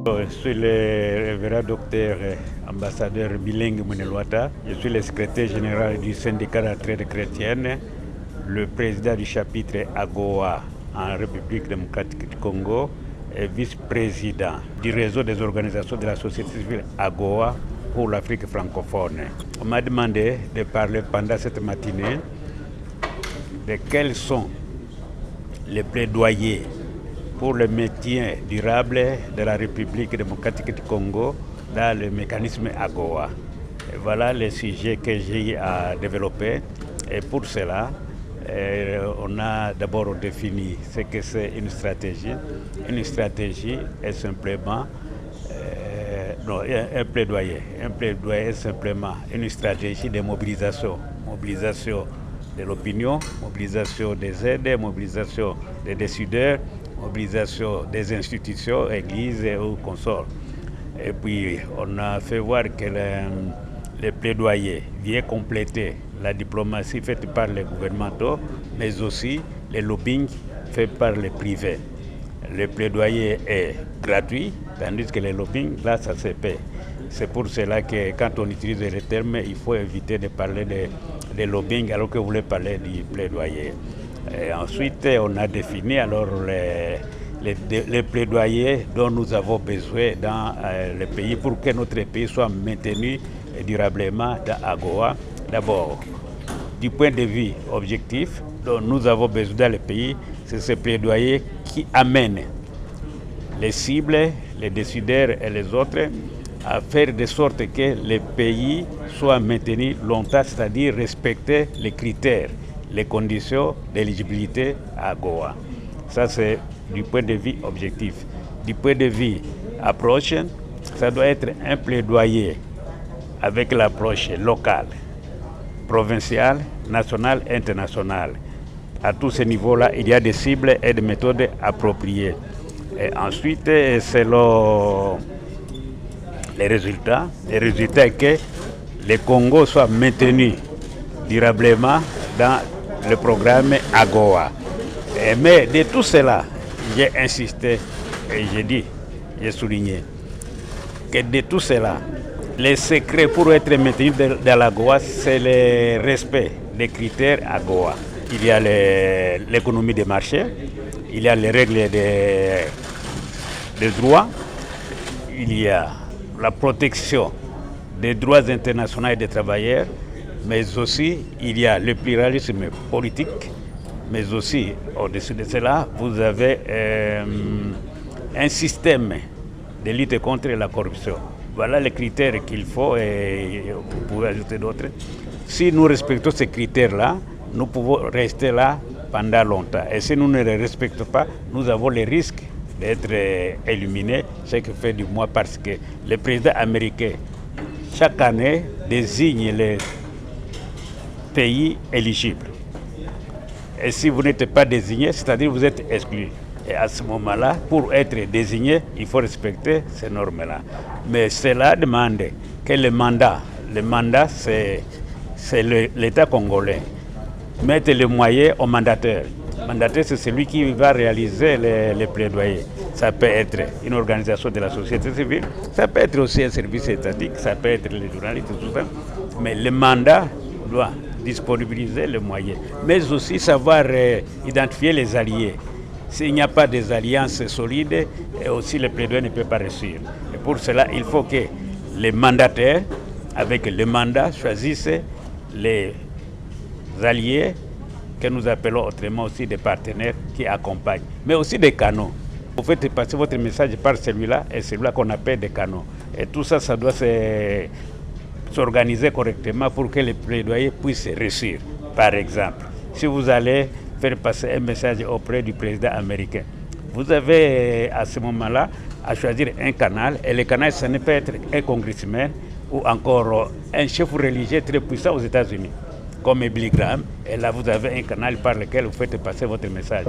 Je suis le révérend docteur ambassadeur bilingue Mounelouata. Je suis le secrétaire général du syndicat de la traite chrétienne, le président du chapitre AGOA en République démocratique du Congo et vice-président du réseau des organisations de la société civile AGOA pour l'Afrique francophone. On m'a demandé de parler pendant cette matinée de quels sont les plaidoyers pour le maintien durable de la République démocratique du Congo dans le mécanisme AGOA. Et voilà les sujets que j'ai à développer. Et pour cela, on a d'abord défini ce que c'est une stratégie. Une stratégie est simplement un plaidoyer. Un plaidoyer est simplement une stratégie de mobilisation. Mobilisation de l'opinion, mobilisation des aides, mobilisation des décideurs, mobilisation des institutions, églises ou consorts. Et puis, on a fait voir que le plaidoyer vient compléter la diplomatie faite par les gouvernementaux, mais aussi le lobbying fait par les privés. Le plaidoyer est gratuit, tandis que le lobbying, là, ça se paie. C'est pour cela que quand on utilise les termes, il faut éviter de parler de lobbying alors que vous voulez parler du plaidoyer. Et ensuite, on a défini alors les plaidoyers dont nous avons besoin dans le pays pour que notre pays soit maintenu durablement dans AGOA. D'abord, du point de vue objectif, dont nous avons besoin dans le pays, c'est ce plaidoyer qui amène les cibles, les décideurs et les autres à faire de sorte que le pays soit maintenu longtemps, c'est-à-dire respecter les critères, les conditions d'éligibilité à AGOA. Ça, c'est du point de vue objectif. Du point de vue approche, ça doit être un plaidoyer avec l'approche locale, provinciale, nationale, internationale. À tous ces niveaux-là, il y a des cibles et des méthodes appropriées. Et ensuite, selon les résultats est que le Congo soit maintenu durablement dans le programme AGOA. Mais de tout cela, j'ai insisté et j'ai souligné que de tout cela, les secrets pour être maintenu dans l'AGOA, c'est le respect des critères AGOA. Il y a l'économie des marchés, il y a les règles des droits, il y a la protection des droits internationaux et des travailleurs, mais aussi il y a le pluralisme politique, mais aussi au-dessus de cela, vous avez un système de lutte contre la corruption. Voilà les critères qu'il faut et vous pouvez ajouter d'autres. Si nous respectons ces critères-là, nous pouvons rester là pendant longtemps. Et si nous ne les respectons pas, nous avons le risque d'être éliminés chaque fin du mois parce que le président américain, chaque année, désigne les pays éligibles. Et si vous n'êtes pas désigné, c'est-à-dire que vous êtes exclu. Et à ce moment-là, pour être désigné, il faut respecter ces normes-là. Mais cela demande que le mandat c'est l'État congolais, mettre les moyens au mandataire. Le mandataire, c'est celui qui va réaliser les plaidoyers. Ça peut être une organisation de la société civile, ça peut être aussi un service étatique, ça peut être les journalistes, tout ça. Mais le mandat doit disponibiliser les moyens, mais aussi savoir identifier les alliés. S'il n'y a pas des alliances solides, et aussi le plaidoyer ne peut pas réussir. Et pour cela, il faut que les mandataires, avec le mandat, choisissent les alliés que nous appelons autrement aussi des partenaires qui accompagnent, mais aussi des canaux. Vous faites passer votre message par celui-là et celui-là qu'on appelle des canaux. Et tout ça, ça doit s'organiser correctement pour que les plaidoyers puissent réussir. Par exemple, si vous allez faire passer un message auprès du président américain, vous avez à ce moment-là à choisir un canal, et le canal, ça ne peut être un congressman ou encore un chef religieux très puissant aux États-Unis, comme Billy Graham. Et là, vous avez un canal par lequel vous faites passer votre message.